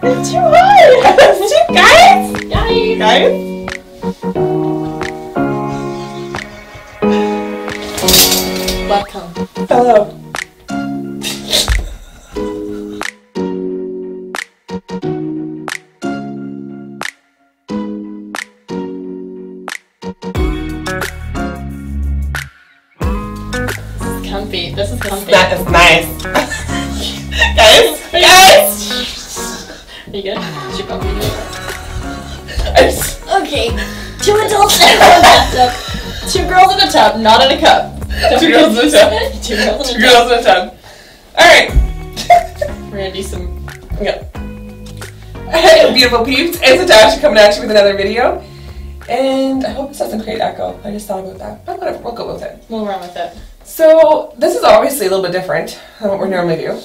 It's too hard! Guys! Guys! Welcome. Hello. This is comfy. That is nice. Guys! Are you good? She probably did. Okay. 2 adults in a bathtub. 2 girls in a tub, not in a cup. 2 girls in a tub. 2 girls in a tub. Alright. We're gonna do some... Yeah. Hey, beautiful peeps. It's Natasha coming at you with another video. And I hope this doesn't create echo. I just thought about that. But whatever, we'll go with it. We'll run with it. So, this is obviously a little bit different than what we normally do.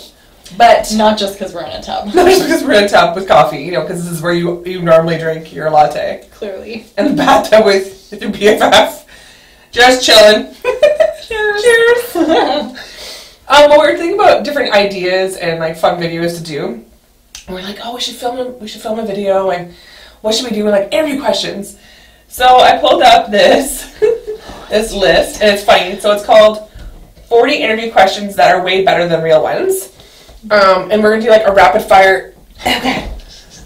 But... Not just because we're in a tub. Not just because we're in a tub with coffee, you know, because this is where you normally drink your latte. Clearly. And the bathtub with your BFF. Just chilling. Cheers. Cheers. Well, we were thinking about different ideas and, like, fun videos to do. And we're like, oh, we should film a video, and what should we do with, like, interview questions? So, I pulled up this... this list, and it's funny. So it's called 40 interview questions that are way better than real ones. And we're gonna do like a rapid fire. Okay.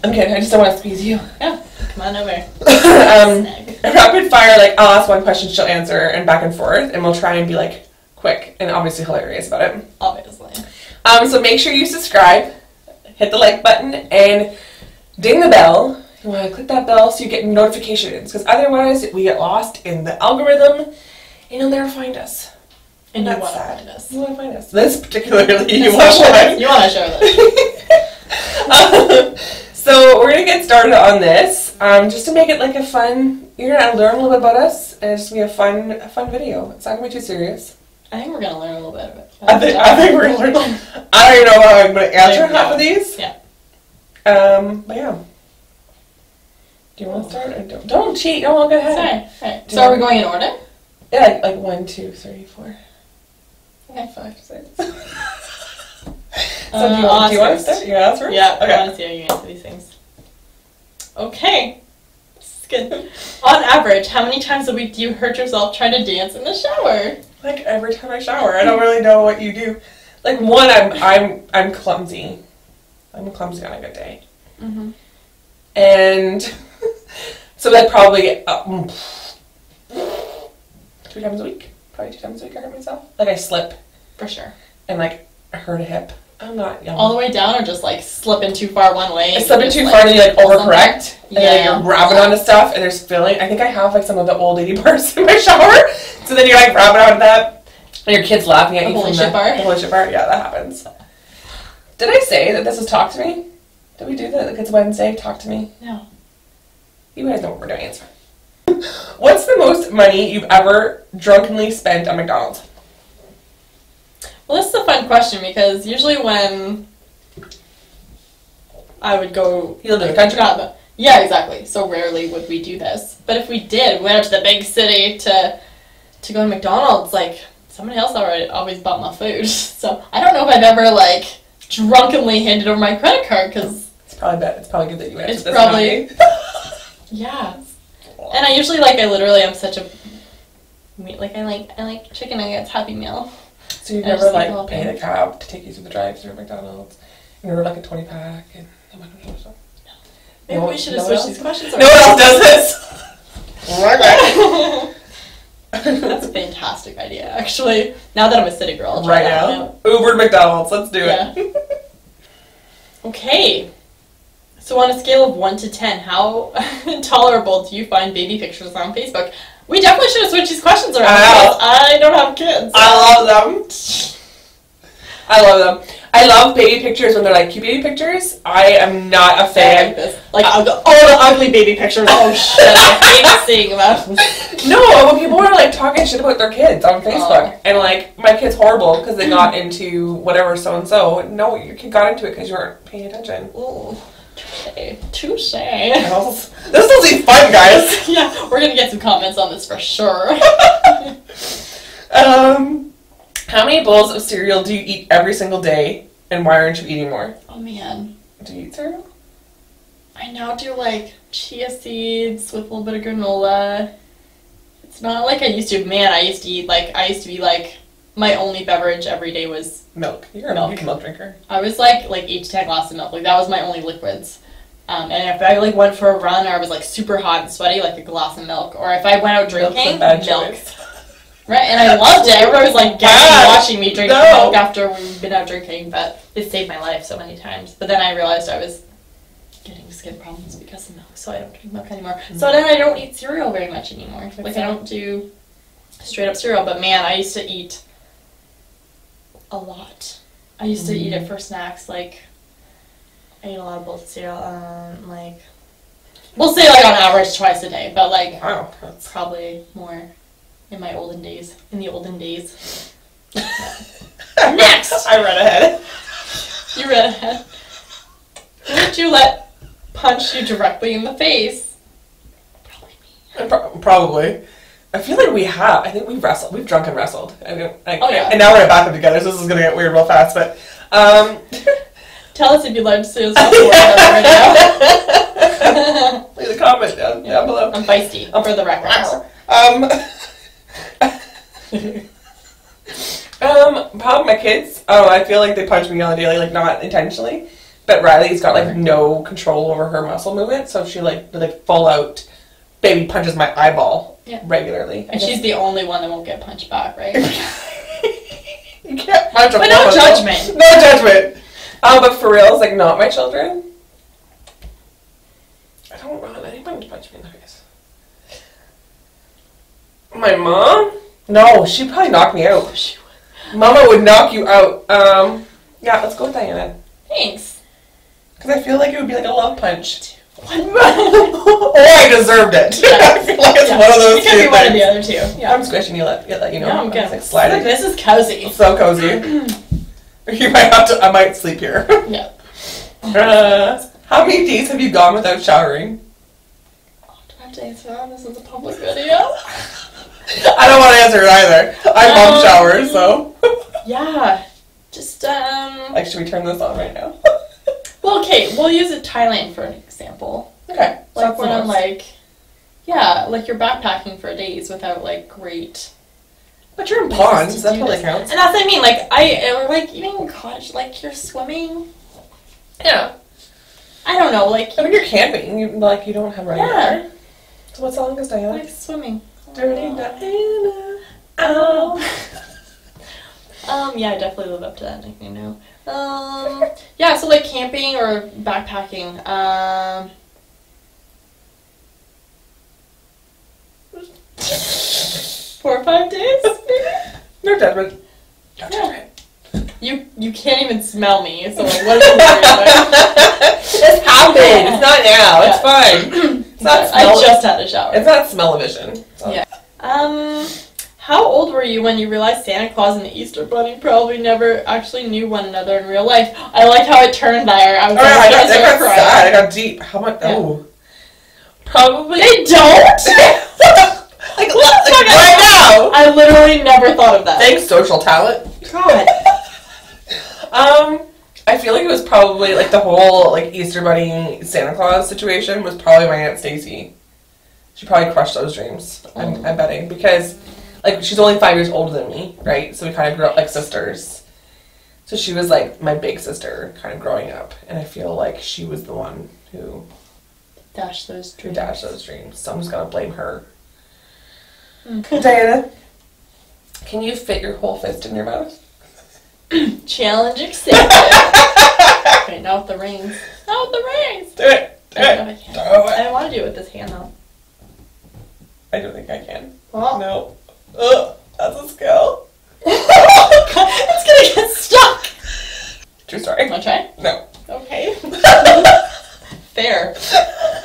Okay, I just don't want to squeeze you. Yeah, come on over. A rapid fire, like I'll ask one question, she'll answer, and back and forth, and we'll try and be like quick and obviously hilarious about it. Obviously. So make sure you subscribe, hit the like button, and ding the bell. You want to click that bell so you get notifications, because otherwise we get lost in the algorithm and you'll never find us. And you want to find us. You want to find us. This particularly you want to find. You want to show this. So we're going to get started on this, just to make it like a fun, you're going to learn a little bit about us, and it's going to be a fun video. It's not going to be too serious. I think we're going to learn a little bit of it. I think we're going to learn. I don't even know how I'm going to answer half of these. Yeah. But yeah. Do you want to start? Or don't cheat. No, go ahead. Sorry. Right. So are we going in order? Yeah, like 1, 2, 3, 4. Okay. 5, 6. So do you want to start? You want to ask first? Yeah. Okay. I want to see how you answer these things. Okay. This is good. On average, how many times a week do you hurt yourself trying to dance in the shower? Like every time I shower. I don't really know what you do. Like one, I'm clumsy. I'm clumsy on a good day. Mhm. And so that probably 2 times a week. Probably 2 times a week I hurt myself. Like I slip. For sure. And like I hurt a hip. I'm not young. All the way down, or just like slipping too far one way? I slip too far and then you like overcorrect. And then you're grabbing onto stuff and there's filling. I think I have like some of the old lady bars in my shower. So then you're like grabbing onto that and your kid's laughing at you from the holy shit bar. Yeah, that happens. Did I say that this is Talk to Me? Did we do that? Like it's Wednesday, Talk to Me? No. You guys know what we're doing. It's fine. What's the most money you've ever drunkenly spent at McDonald's? Well, this is a fun question because usually when I would go... You live in the country? Yeah, exactly. So rarely would we do this. But if we did, we went out to the big city to go to McDonald's, like, somebody else always bought my food. So I don't know if I've ever, like, drunkenly handed over my credit card because... It's probably good that you answered this. It's probably... Yeah. And I usually, like, I such a... Like, I like chicken nuggets, Happy Meal. So you've never, like, paid a cab to take you to the drive-thru at McDonald's? You never, like, a 20-pack and... No. Maybe we should have switched these questions. No one else does this! That's a fantastic idea, actually. Now that I'm a city girl, I'll try that now. Uber to McDonald's. Let's do it. Okay. So on a scale of 1 to 10, how intolerable do you find baby pictures on Facebook? We definitely should have switched these questions around because I don't have kids. I love them. I love baby pictures when they're like cute baby pictures. I am not a fan. Like all the ugly baby pictures. Oh shit, I hate seeing them. No, when people are like talking shit about their kids on Facebook and like my kid's horrible because they got into whatever so and so. No, your kid got into it because you weren't paying attention. Ooh. Touche. This will be fun, guys. Yeah, we're gonna get some comments on this for sure. How many bowls of cereal do you eat every single day, and why aren't you eating more? Oh man. Do you eat cereal? I now do like chia seeds with a little bit of granola. It's not like I used to. Man, I used to be like, my only beverage every day was milk. You're a huge milk drinker. I was like 8 to 10 glasses of milk. Like that was my only liquids. And if I like went for a run or I was like super hot and sweaty, like a glass of milk. Or if I went out drinking, milk. Right, and I loved it. Everybody was like watching me drink milk after we've been out drinking, but it saved my life so many times. But then I realized I was getting skin problems because of milk, so I don't drink milk anymore. Mm-hmm. So then I don't eat cereal very much anymore. Like I don't do straight up cereal, but man, I used to eat a lot. I used to eat it for snacks, like I ate a lot of both cereal, like we'll say like on average twice a day, but like that's probably more in my olden days. In the olden days. Next! I read ahead. You read ahead. Who would you let punch you directly in the face? Probably me. Probably. I feel like we have. I think we've wrestled. We've drunk and wrestled. And now we're at bathtub together, so this is going to get weird real fast, but... Tell us if you'd like to see us right now. Leave a comment down below. I'm feisty, for the record. Probably my kids. I feel like they punch me on the daily, like not intentionally. But Riley's got like no control over her muscle movement, so she like full out baby punches my eyeball regularly. And she's the only one that won't get punched back, right? You can't punch a But no judgment. No judgment. But for real, it's like not my children. I don't want anyone to punch me in the face. My mom? No, she'd probably knock me out. She would. Mama would knock you out. Yeah, let's go with Diana. Thanks. Because I feel like it would be like a love punch. Or I deserved it. Yeah. I feel like it's one of those two. It could be one of the other two. Yeah. I'm squishing you, let you know. No, I'm good. Like sliding. This is cozy. It's so cozy. You might have to. I might sleep here. Yeah. How many days have you gone without showering? Do I have to answer that? This is a public video. I don't want to answer it either. I mom showers, so. Yeah. Just Like, should we turn this on right now? Well, okay. We'll use Thailand for an example. Okay. Like when I'm like, yeah, like you're backpacking for days without like great. But you're in ponds. That totally counts. And that's what I mean. Like or like even cottage, like you're swimming. Yeah. I don't know. Like I mean, you're camping. You don't have running water. So what song is Diana? Like swimming. Dirty Diana. Oh. Yeah, I definitely live up to that nickname now. Yeah, so like camping or backpacking. 4 or 5 days, maybe? No judgment. No judgment. You can't even smell me, so like, what are you worried about? It's happened. It's not now. It's fine. It's not I just had a shower. It's not smell-o-vision. So. Yeah. How old were you when you realized Santa Claus and the Easter Bunny probably never actually knew one another in real life? I like how it turned there. I got sad. I got deep. How much? Yeah. Oh. Probably. They don't? like right now. I literally never thought of that. Thanks, social talent. God. I feel like it was probably like the whole like Easter Bunny Santa Claus situation was probably my Aunt Stacy. She probably crushed those dreams. I'm betting because like she's only 5 years older than me, right? So we kind of grew up like sisters. So she was like my big sister, kind of growing up, and I feel like she was the one who dashed those dreams. So I'm just gonna blame her. Okay. Diana, can you fit your whole fist in your mouth? Challenge accepted. Okay, now with the rings. Now with the rings. Do it. I don't want to do it with this hand though. I don't think I can. Well. No. Ugh, that's a skill. It's gonna get stuck. True story. Wanna try? No. Okay. Fair.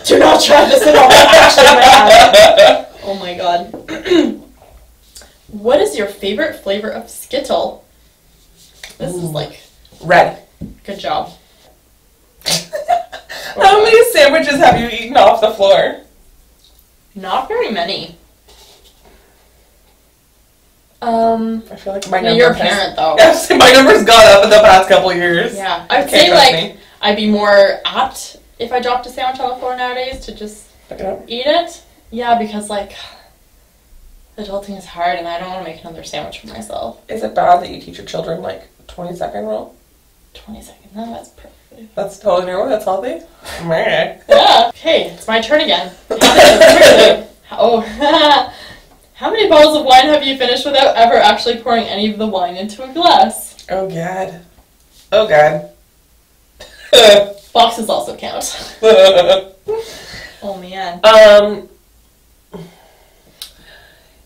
Do not try this at all. Actually, my oh my god. What is your favorite flavor of Skittle? This is like red. Good job. How many sandwiches have you eaten off the floor? Not very many. I feel like my number you're a parent though. Yes, my number's gone up in the past couple years. Yeah, I'd say like I'd be more apt if I dropped a sandwich on the floor nowadays to just Pick it up. eat it. Yeah, because like adulting is hard and I don't want to make another sandwich for myself. Is it bad that you teach your children like 20-second rule? 20 seconds. No, that's perfect. That's totally normal. That's healthy. Meh. Yeah. Okay, it's my turn again. Oh. How many bottles of wine have you finished without ever actually pouring any of the wine into a glass? Oh God. Oh God. Boxes also count. Oh man.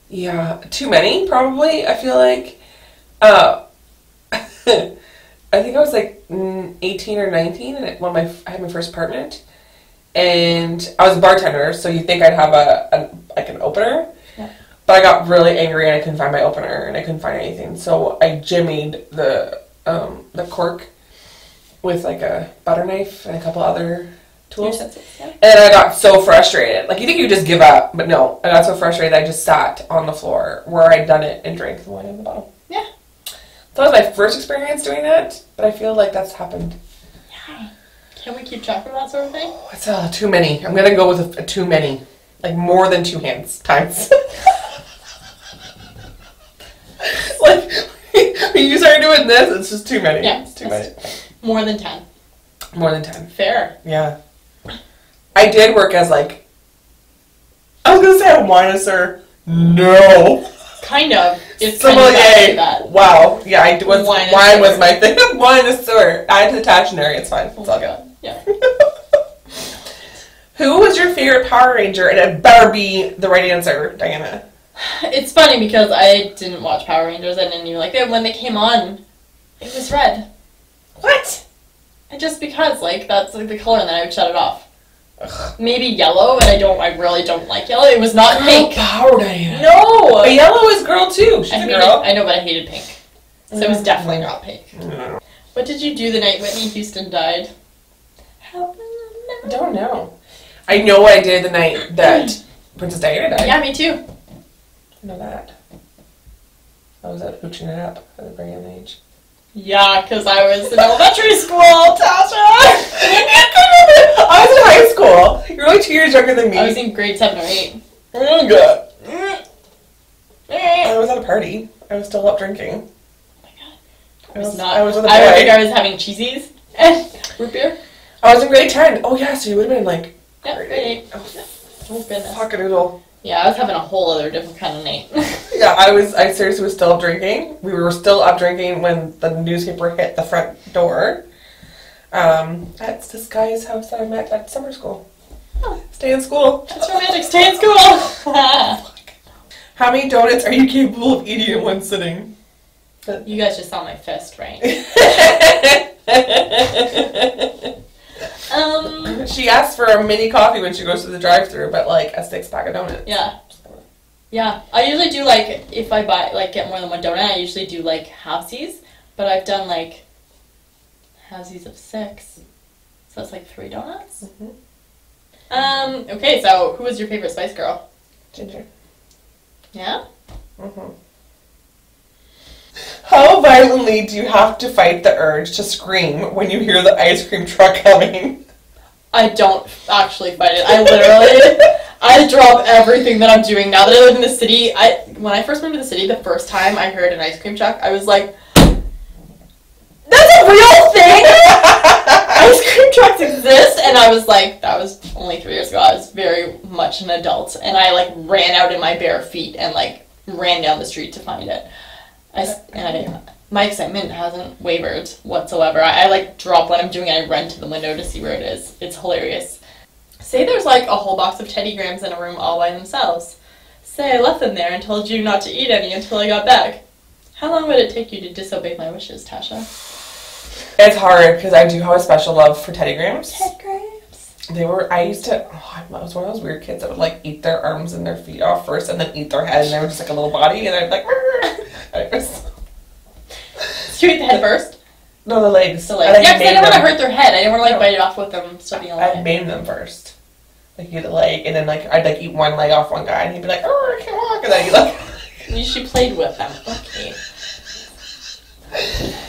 Yeah, too many probably. I feel like. I think I was like 18 or 19 and when I had my first apartment, and I was a bartender, so you think I'd have an opener. Yeah. But I got really angry and I couldn't find my opener and I couldn't find anything, so I jimmied the cork with like a butter knife and a couple other tools. Yeah. And I got so frustrated. Like, you think you just give up, but no. I got so frustrated I just sat on the floor where I'd done it and drank the wine in the bottle. Yeah. So that was my first experience doing that, but I feel like that's happened. Yeah. Can we keep track of that sort of thing? Oh, it's too many. I'm gonna go with a too many. Like, more than 2 hands times. Like, when you start doing this, it's just too many. Yeah. It's too many. More than 10. More than 10. Fair. Yeah. I did work as, like, I was gonna say a winosaur. No. Kind of. It's sommelier. Kind of that. Wow. Yeah, wine was my thing. Winosaur. Add to the dictionary. It's fine. It's all good. Yeah. Who was your favorite Power Ranger? And it better be the right answer, Diana. It's funny because I didn't watch Power Rangers and then like when they came on, it was red. What? And just because like that's like the color, and then I would shut it off. Ugh. Maybe yellow, and I really don't like yellow. It was not pink. Power Diana. No. But yellow is girl too. She's a girl. I know, but I hated pink. So it was definitely not pink. No. What did you do the night Whitney Houston died? I don't know. I know what I did the night that Princess Diana died. Yeah, me too. I know that. I was out hooching it up at a very young age. Yeah, because I was in elementary school, Tasha! I was in high school. You're only 2 years younger than me. I was in grade 7 or 8. Oh, God. I was at a party. I was still up drinking. Oh my God. I was with a boy. I think I was having cheesies and root beer. I was in grade 10. Oh, yeah, so you would have been like... Yeah, grade 8. Oh, goodness. Cock-a-doodle. Yeah, I was having a whole other different kind of night. Yeah, I seriously was still up drinking. We were still up drinking when the newspaper hit the front door. At this guy's house that I met at summer school. Oh. Stay in school. That's romantic. Stay in school. How many donuts are you capable of eating in one sitting? You guys just saw my fist, right? She asks for a mini coffee when she goes to the drive-thru, but like a 6-pack of donuts. Yeah. Yeah. I usually do like, if I buy, like, get more than one donut, I usually do like halvesies, but I've done like halvesies of 6. So that's like 3 donuts. Mm-hmm. Okay, so who was your favorite Spice Girl? Ginger. Yeah? Mm-hmm. How violently do you have to fight the urge to scream when you hear the ice cream truck coming? I don't actually fight it. I drop everything that I'm doing. Now that I live in the city, when I first moved to the city, the first time I heard an ice cream truck, I was like, that's a real thing? Ice cream trucks exist? And I was like, that was only 3 years ago. I was very much an adult. And I like ran out in my bare feet and like ran down the street to find it. My excitement hasn't wavered whatsoever. I like drop what I'm doing and I run to the window to see where it is. It's hilarious. Say there's like a whole box of Teddy Grahams in a room all by themselves. Say I left them there and told you not to eat any until I got back. How long would it take you to disobey my wishes, Tasha? It's hard because I do have a special love for Teddy Grahams. Teddy Grahams. I was one of those weird kids that would like eat their arms and their feet off first and then eat their head, and they were just like a little body, and I'd be like, So you eat the head first? No, the legs. Yeah, because I didn't want to hurt their head. I didn't want to like bite it off with them still being alive. I'd maim them first. Like, eat the leg, and then like I'd like eat one leg off one guy, and he'd be like, oh, I can't walk, and then he'd like... She played with them. Okay.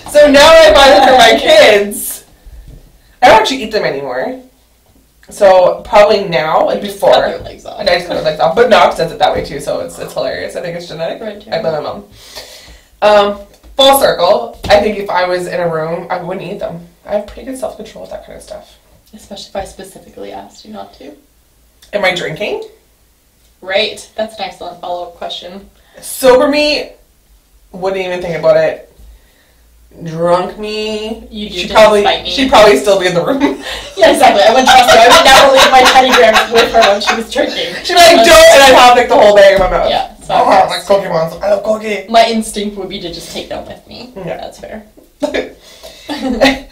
So now I buy them for my kids. I don't actually eat them anymore. So probably now, like before. Cut their legs off. I just cut their legs off. But Knox does it that way too, so it's hilarious. I think it's genetic. Right, I blame my mom. Full circle. I think if I was in a room, I wouldn't eat them. I have pretty good self-control with that kind of stuff. Especially if I specifically asked you not to. Am I drinking? Right. That's an excellent follow-up question. Sober me, wouldn't even think about it. Drunk me, she'd probably still be in the room. Yeah, exactly. I wouldn't trust her. I would never leave my Teddy Graham with her when she was drinking. She'd be like, don't, and I'd have like the whole bag in my mouth. Yeah. So like Cookie Monster. I love Cookie. My instinct would be to just take them with me. Yeah. That's fair.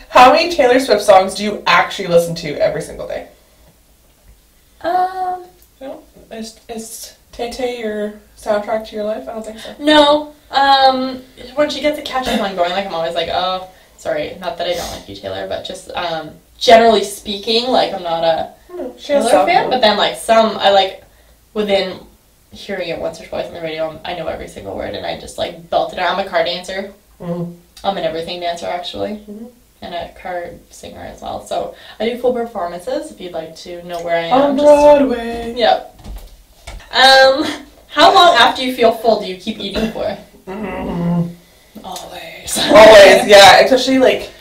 How many Taylor Swift songs do you actually listen to every single day? No, is Tay your soundtrack to your life? I don't think so. No. When she gets a catchy one going, like I'm always like, oh, sorry, not that I don't like you, Taylor, but just generally speaking, like I'm not a Taylor fan, but then like some I like within hearing it once or twice on the radio, I know every single word and I just like belt it out. I'm a car dancer. Mm-hmm. I'm an everything dancer actually. Mm-hmm. And a car singer as well. So I do full performances if you'd like to know where I am. On Broadway. Yep. How long after you feel full do you keep eating for? Mm-hmm. Always. Always, yeah. Especially like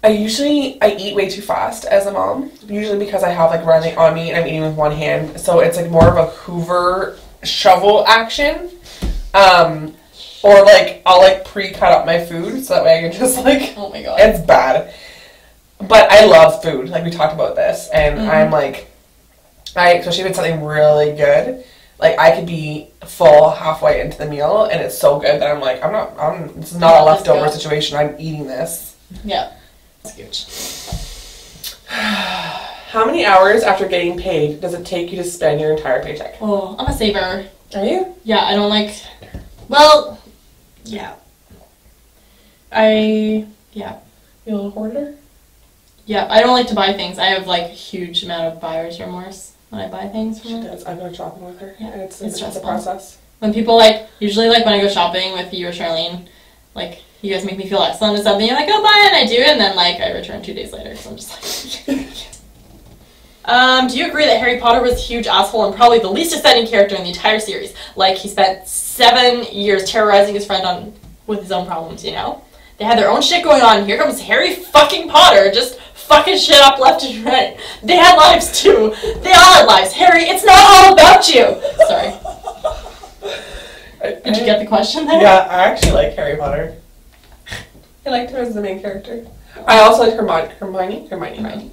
I eat way too fast as a mom. Usually because I have like running on me and I'm eating with one hand. So it's like more of a Hoover shovel action. Or like I'll like pre-cut up my food so that way I can just like, oh my god, it's bad. But I love food. Like we talked about this, and I'm like, especially if it's something really good. Like I could be full halfway into the meal, and it's so good that I'm like, this is not a leftover situation. I'm eating this. Yeah, that's huge. How many hours after getting paid does it take you to spend your entire paycheck? Oh, I'm a saver. Are you? Yeah, I don't like. Well. Yeah. You a little hoarder? Yeah, I don't like to buy things. I have like a huge amount of buyer's remorse when I buy things from her. She does. I go shopping with her. Yeah, And it's a process. When people usually when I go shopping with you or Charlene, like you guys make me feel excellent or something, you're like, oh, buy it, and I do, and then like I return 2 days later because I'm just like. Do you agree that Harry Potter was a huge asshole and probably the least exciting character in the entire series? Like, he spent 7 years terrorizing his friend with his own problems, you know? They had their own shit going on. Here comes Harry fucking Potter, just fucking shit up left and right. They had lives, too. They all had lives. Harry, it's not all about you! Sorry. Did you get the question there? Yeah, I actually like Harry Potter. I liked her as the main character. I also like Hermione.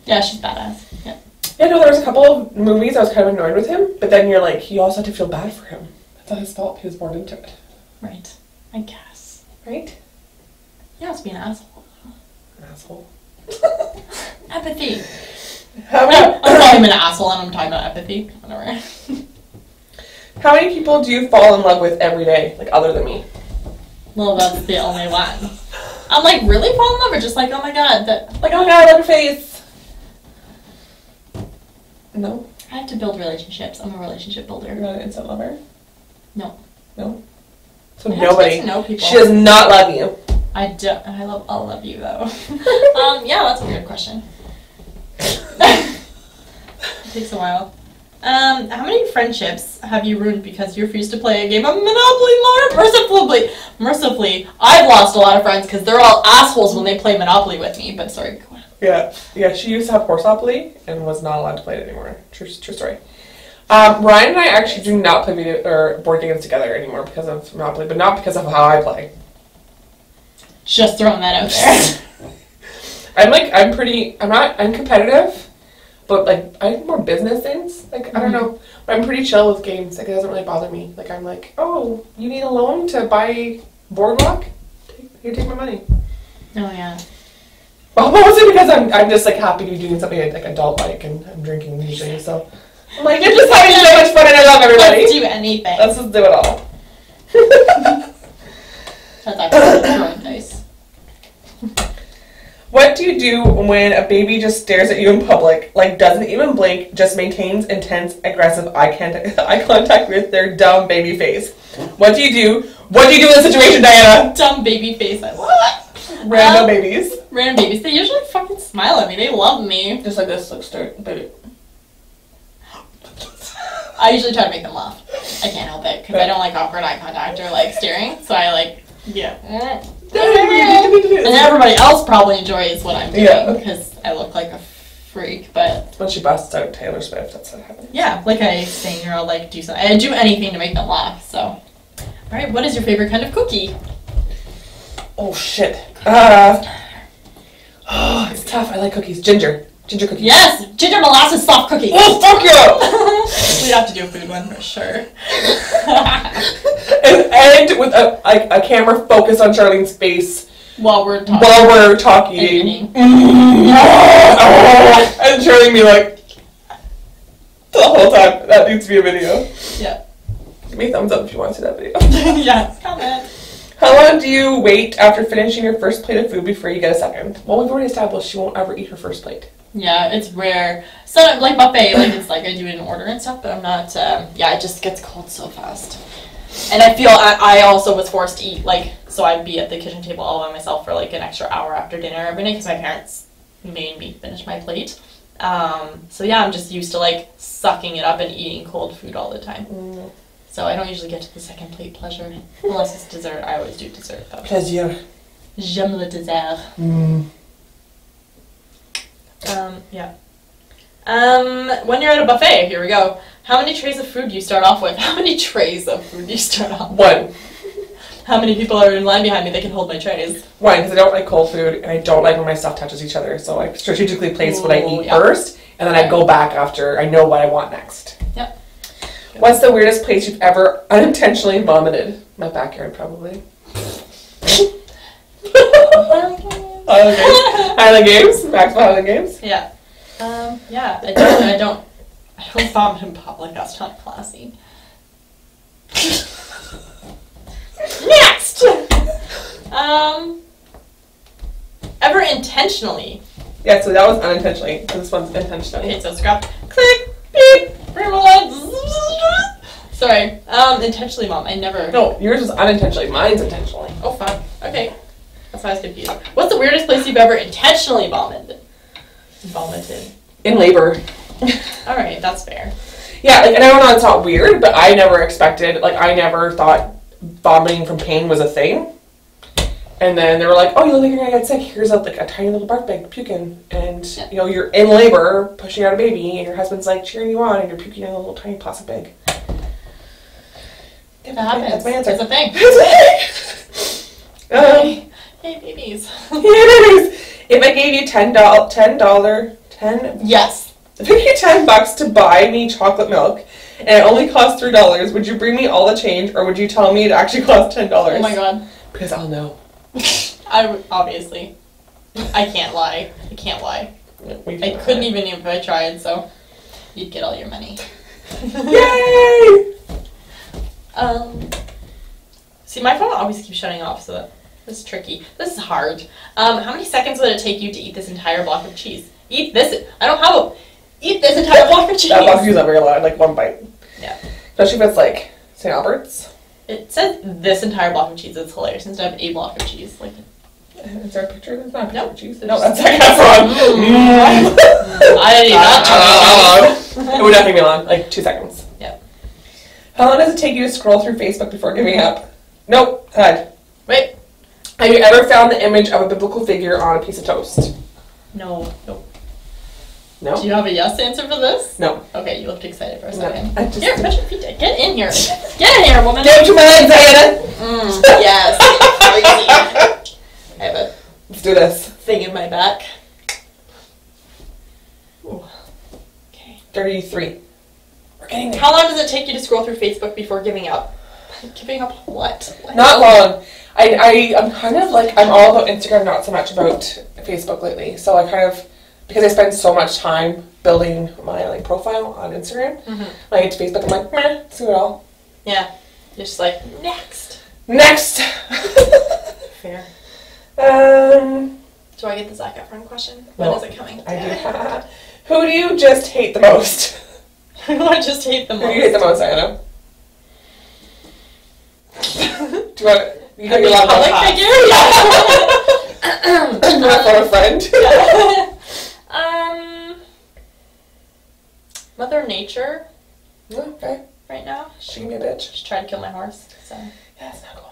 Yeah, she's badass. Yeah. Yeah, no, there was a couple of movies I was kind of annoyed with him, but then you're like, you also have to feel bad for him. It's not his fault. He was born into it. Right. I guess. Right? You must be an asshole. An asshole. Empathy. I'm calling him an asshole and I'm talking about empathy. Whatever. How many people do you fall in love with every day, like other than me? Well, that's the only one. I'm like, really fall in love or just like, oh my god, like, oh my god, I love your face. No. I have to build relationships. I'm a relationship builder. You're not an instant lover? No. No? So I nobody. Have to know people. She does not love you. I don't. I'll love you though. Yeah, that's a weird question. It takes a while. How many friendships have you ruined because you refused to play a game of Monopoly more? Mercifully, I've lost a lot of friends because they're all assholes when they play Monopoly with me. But sorry, go on. Yeah. She used to have Horseopoly and was not allowed to play it anymore. True story. Ryan and I actually do not play video or board games together anymore because of Monopoly, but not because of how I play. Just throwing that out there. I'm competitive. But, like, I have more business things. Like, I don't know. But I'm pretty chill with games. Like, it doesn't really bother me. Like, I'm like, oh, you need a loan to buy Boardwalk? Here, take my money. Oh, yeah. Well, mostly because I'm just, like, happy to be doing something like adult-like, and I'm drinking usually, so. I'm like, I'm just having so much fun, and I love everybody. Let's do anything. Let's just do it all. That's actually throwing dice. What do you do when a baby just stares at you in public, like doesn't even blink, just maintains intense, aggressive eye contact with their dumb baby face? What do you do? What do you do in this situation, Diana? Dumb baby face. What? Random babies. Random babies. They usually fucking smile at me. They love me. Just like this, look straight, baby. I usually try to make them laugh. I can't help it because I don't like awkward eye contact or like staring. So I like, yeah. And everybody else probably enjoys what I'm doing because I look like a freak. But when she busts out Taylor Swift, that's what happens. Yeah, like I sing or I'll like do something. I do anything to make them laugh. So, all right. What is your favorite kind of cookie? Oh shit. It's tough. I like cookies. Ginger cookies. Yes, ginger molasses soft cookies. Oh fuck yeah! We'd have to do a food one for sure. and with a camera focused on Charlene's face while we're talking. And Charlene be like the whole time. That needs to be a video. Yeah. Give me a thumbs up if you want to see that video. Yes, comment. How long do you wait after finishing your first plate of food before you get a second? Well, we've already established she won't ever eat her first plate. Yeah, it's rare. So, like buffet, like it's like I do it in order and stuff, but I'm not, it just gets cold so fast. And I feel I also was forced to eat, like, so I'd be at the kitchen table all by myself for like an extra hour after dinner every night because my parents made me finish my plate. So yeah, I'm just used to like sucking it up and eating cold food all the time. So I don't usually get to the second plate pleasure. Unless it's dessert. I always do dessert though. Plaisir. J'aime le dessert. When you're at a buffet, here we go. How many trays of food do you start off with? How many trays of food do you start off with? One. How many people are in line behind me that can hold my trays? One, because I don't like cold food, and I don't like when my stuff touches each other. So I strategically place what I eat first, and then I go back after I know what I want next. Yep. What's the weirdest place you've ever unintentionally vomited? My backyard, probably. Highland Games? Maxwell Highland Games? Yeah. I don't vomit in public. That's not classy. Next! Ever intentionally? Yeah, so that was unintentionally. This one's intentionally. Okay, so scrap. Click! Beep! Sorry. Intentionally, Mom. I never... No, yours was unintentionally. Mine's intentionally. Oh, fuck. Okay. That's why I was confused. What's the weirdest place you've ever intentionally vomited? In labor. Alright, that's fair. Yeah, like, and I don't know, it's not weird, but I never expected, like, I never thought vomiting from pain was a thing. And then they were like, oh, you look like you're gonna get sick. Here's a tiny little barf bag puking. And, you know, you're in labor, pushing out a baby, and your husband's, like, cheering you on, and you're puking in a little tiny plastic bag. That happens. That's my answer. That's a thing. Hey, babies. If I gave you $10, Yes. If I gave you $10 to buy me chocolate milk, and it only cost $3, would you bring me all the change, or would you tell me it actually cost $10? Oh my god. Because I'll know. I would, obviously. I can't lie. I can't lie. I couldn't even if I tried, so you'd get all your money. Yay! See, my phone always keeps shutting off, so this is tricky. This is hard. How many seconds would it take you to eat this entire block of cheese? Eat this entire block of cheese. That block of cheese is not very long, like one bite. Yeah. Especially if it's like St. Albert's. It says this entire block of cheese. It's hilarious instead of a block of cheese. Like, is there a picture? There's not a picture of cheese. No, that's wrong. I did not It would definitely be long, like 2 seconds. Yep. How long does it take you to scroll through Facebook before giving up? Nope. Head. Wait. Have you ever found the image of a biblical figure on a piece of toast? No. No? Do you have a yes answer for this? No. Okay, you looked excited for a second. No, Here, put your feet down. Get in here. Get in here, woman. Get to my legs, Diana. Yes. Crazy. I have a Let's do this. thing in my back. Ooh. Okay. 33. We're getting there. How long does it take you to scroll through Facebook before giving up? Giving up what? Not long. I'm kind of like, I'm all about Instagram, not so much about Facebook lately. So I kind of, because I spend so much time building my like profile on Instagram, when I get to Facebook, I'm like, meh, see it all. Yeah. You're just like, next. Fair. Do I get the Zac Efron question? When is it coming? I do. Who do you just hate the most? Who do I just hate the most? Who do you hate the most, Diana? Do you want to... You can be public figure? Yeah. Not from a friend. Mother Nature. Okay. Right now. She can be a bitch. She's trying to kill my horse. So. Yeah, that's not cool.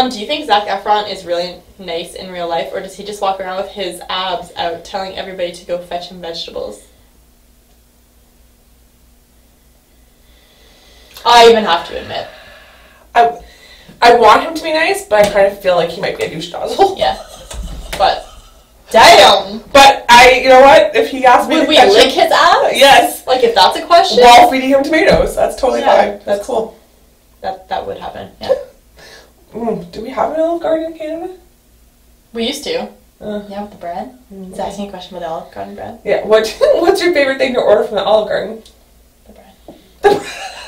Do you think Zac Efron is really nice in real life, or does he just walk around with his abs out telling everybody to go fetch him vegetables? I even have to admit. I want him to be nice, but I kind of feel like he might be a douche nozzle. Yeah. But, damn! But you know what? If he asks me Would to we catch lick him, his abs? yes. Like, if that's a question? While feeding him tomatoes. That's totally fine. That's cool. That would happen, yeah. Do we have an Olive Garden in Canada? We used to. Yeah, with the bread. Is that asking a question about the Olive Garden bread? Yeah. What's your favorite thing to order from the Olive Garden? The bread.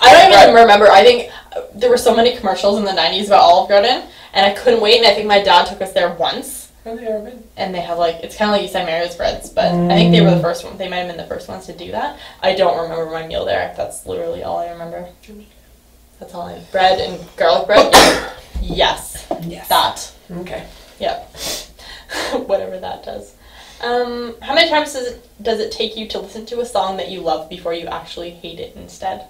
I don't even remember. I think there were so many commercials in the 90s about Olive Garden, and I couldn't wait, and I think my dad took us there once. I've never been. And they have, like, it's kind of like Eastside Mario's breads, but I think they were the first one. They might have been the first ones to do that. I don't remember my meal there. That's literally all I remember. That's all I... Bread and garlic bread? Yes. Yes. That. Okay. Yep. Whatever that does. How many times does it take you to listen to a song that you love before you actually hate it instead?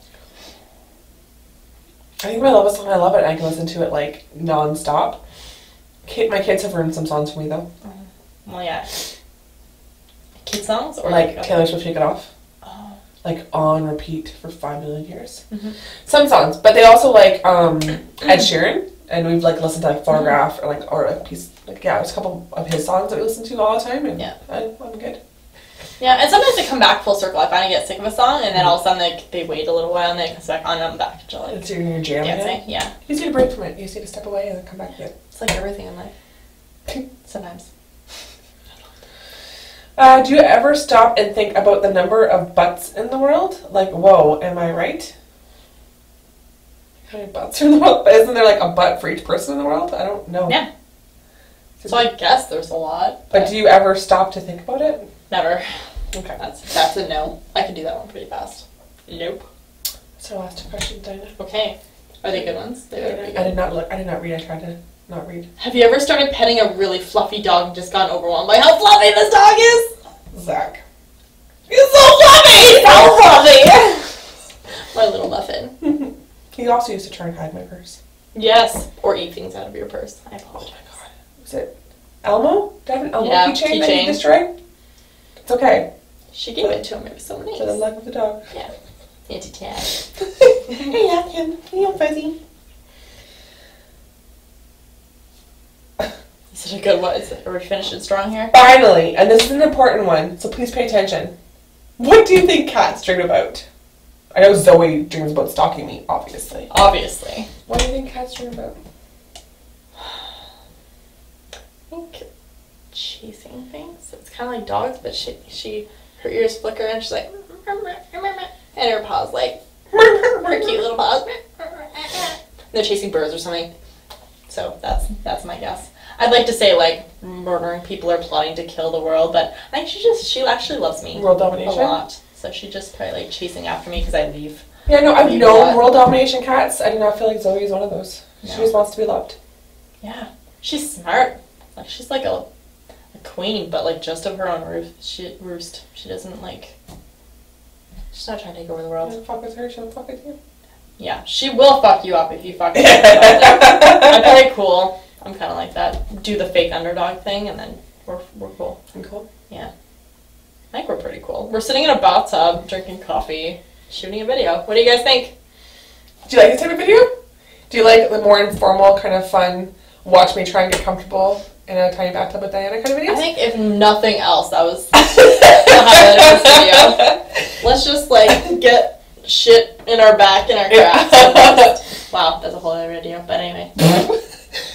I think when I love a song, I love it, and I can listen to it, like, non-stop. My kids have ruined some songs for me, though. Well, yeah. Kid songs? Or like Taylor Swift, Shake It Off. Oh. Like, on repeat for 5 million years. Mm-hmm. Some songs, but they also like Ed Sheeran, and we've like listened to like Photograph or a piece, like there's a couple of his songs that we listen to all the time, and yeah, I'm good. Yeah, and sometimes they come back full circle. I finally get sick of a song, and then all of a sudden they wait a little while, and then it comes back on, and I'm back to like it's your jam dancing. Yeah, you just need a break from it. You just need to step away and then come back again. It's like everything in life. Sometimes. Do you ever stop and think about the number of butts in the world? Like, whoa, am I right? How many butts are in the world? Isn't there like a butt for each person in the world? I don't know. Yeah. So I guess there's a lot. But do you ever stop to think about it? Never. Okay. That's a no. I can do that one pretty fast. Nope. So last two questions, Dinah. Okay. Are they good ones? They better be good. I did not look. I did not read. I tried to not read. Have you ever started petting a really fluffy dog and just gotten overwhelmed by how fluffy this dog is? Zach. He's so fluffy! So fluffy! My little muffin. He also used to try and hide my purse. Yes. Or eat things out of your purse. I apologize. Oh my god. Was it Elmo? Did I have an Elmo keychain that he keychain. destroyed? It's okay. She gave it to him. It was so nice. For the luck of the dog. Yeah. Anti-tag. Hey, Atkin. Hey, old fuzzy. Such a good one. Are we finishing strong here? Finally, and this is an important one, so please pay attention. What do you think cats dream about? I know Zoe dreams about stalking me, obviously. Obviously. What do you think cats dream about? I think chasing things. It's kind of like dogs, but her ears flicker and she's like, and her paws like, her cute little paws. They're chasing birds or something. So that's my guess. I'd like to say like murdering people or plotting to kill the world, but I think she actually loves me. World domination? A lot. So she just probably like chasing after me because I leave. Yeah, no, I've known world domination cats. I do not feel like Zoe is one of those. No. She just wants to be loved. Yeah. She's smart. Like she's like a queen, but like just of her own roost. She doesn't like. She's not trying to take over the world. You don't fuck with her, she'll fuck with you. Yeah, she will fuck you up if you fuck with her. I'm very cool. I'm kind of like that. Do the fake underdog thing, and then we're cool. I'm cool. Yeah. I think we're pretty cool. We're sitting in a bathtub, drinking coffee, shooting a video. What do you guys think? Do you like this type of video? Do you like the more informal, kind of fun, watch me try and get comfortable in a tiny bathtub with Diana kind of videos? I think if nothing else, that was the highlight of this video. Let's just like get shit in our back and our cracks. Wow, that's a whole other video. But anyway.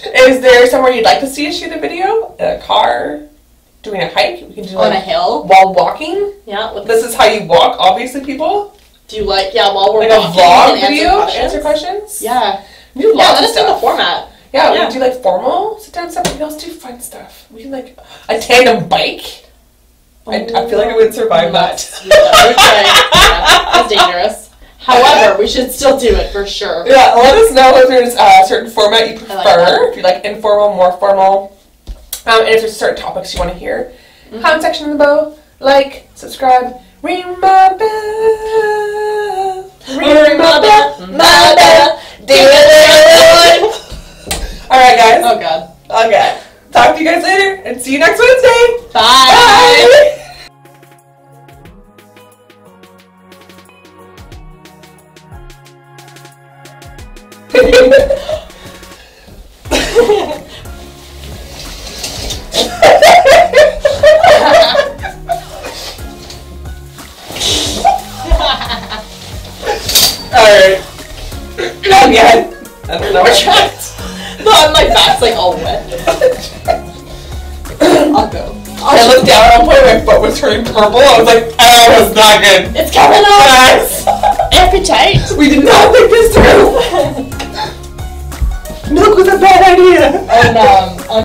Is there somewhere you'd like to see us shoot a video? In a car? Doing a hike? We can do on a hill? While walking? Yeah. This is how you walk, obviously, people. Do you like, while we're like walking? Like a vlog video? Answer questions? Yeah. We do let us do the format. Yeah, we can do like formal sit down stuff. We can also do fun stuff. We can like a tandem bike. I feel like I would survive that. Okay. That's dangerous. However, we should still do it for sure. Yeah, let us know if there's a certain format you prefer. If you like informal, more formal. And if there's certain topics you want to hear, comment section in the below. Like, subscribe, ring my bell. Ring my bell, my bell. Alright, guys. Oh, God. Okay. Talk to you guys later, and see you next Wednesday. Bye. Alright. Again. I don't know. No, my back's like all wet. I'll go. I looked down at one point, my foot was turning purple. I was like, oh, it's not good. It's coming off. Guys. Appetite. We did not think this through. Milk was a bad idea. And